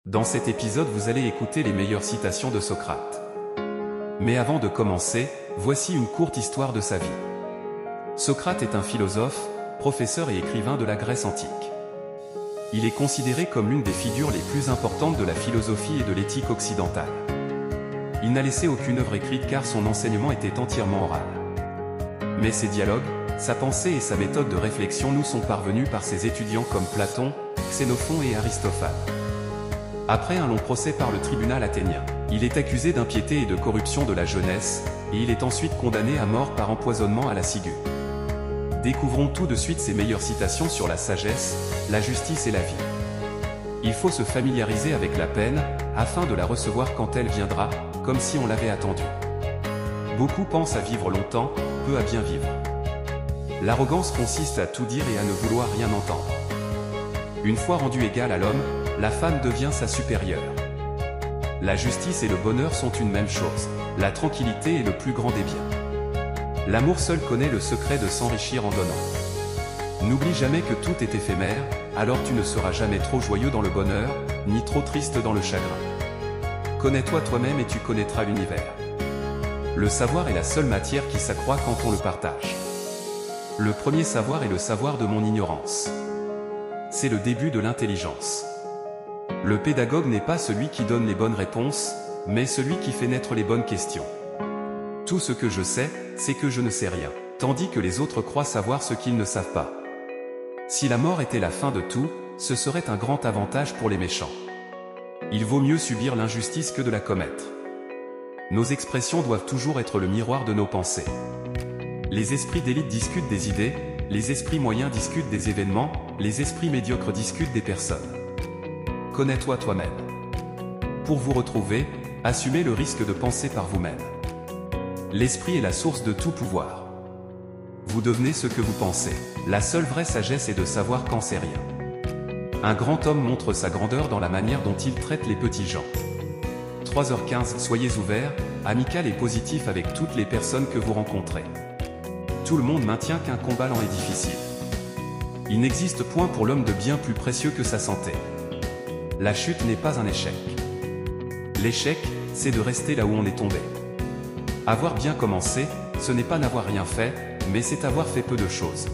Dans cet épisode, vous allez écouter les meilleures citations de Socrate. Mais avant de commencer, voici une courte histoire de sa vie. Socrate est un philosophe, professeur et écrivain de la Grèce antique. Il est considéré comme l'une des figures les plus importantes de la philosophie et de l'éthique occidentale. Il n'a laissé aucune œuvre écrite car son enseignement était entièrement oral. Mais ses dialogues, sa pensée et sa méthode de réflexion nous sont parvenus par ses étudiants comme Platon, Xénophon et Aristophane. Après un long procès par le tribunal athénien, il est accusé d'impiété et de corruption de la jeunesse, et il est ensuite condamné à mort par empoisonnement à la ciguë. Découvrons tout de suite ses meilleures citations sur la sagesse, la justice et la vie. Il faut se familiariser avec la peine, afin de la recevoir quand elle viendra, comme si on l'avait attendue. Beaucoup pensent à vivre longtemps, peu à bien vivre. L'arrogance consiste à tout dire et à ne vouloir rien entendre. Une fois rendu égal à l'homme, la femme devient sa supérieure. La justice et le bonheur sont une même chose. La tranquillité est le plus grand des biens. L'amour seul connaît le secret de s'enrichir en donnant. N'oublie jamais que tout est éphémère, alors tu ne seras jamais trop joyeux dans le bonheur, ni trop triste dans le chagrin. Connais-toi toi-même et tu connaîtras l'univers. Le savoir est la seule matière qui s'accroît quand on le partage. Le premier savoir est le savoir de mon ignorance. C'est le début de l'intelligence. Le pédagogue n'est pas celui qui donne les bonnes réponses, mais celui qui fait naître les bonnes questions. Tout ce que je sais, c'est que je ne sais rien, tandis que les autres croient savoir ce qu'ils ne savent pas. Si la mort était la fin de tout, ce serait un grand avantage pour les méchants. Il vaut mieux subir l'injustice que de la commettre. Nos expressions doivent toujours être le miroir de nos pensées. Les esprits d'élite discutent des idées, les esprits moyens discutent des événements, les esprits médiocres discutent des personnes. Connais-toi toi-même. Pour vous retrouver, assumez le risque de penser par vous-même. L'esprit est la source de tout pouvoir. Vous devenez ce que vous pensez. La seule vraie sagesse est de savoir quand c'est rien. Un grand homme montre sa grandeur dans la manière dont il traite les petits gens. 3h15. Soyez ouverts, amical et positif avec toutes les personnes que vous rencontrez. Tout le monde maintient qu'un combat lent est difficile. Il n'existe point pour l'homme de bien plus précieux que sa santé. La chute n'est pas un échec. L'échec, c'est de rester là où on est tombé. Avoir bien commencé, ce n'est pas n'avoir rien fait, mais c'est avoir fait peu de choses.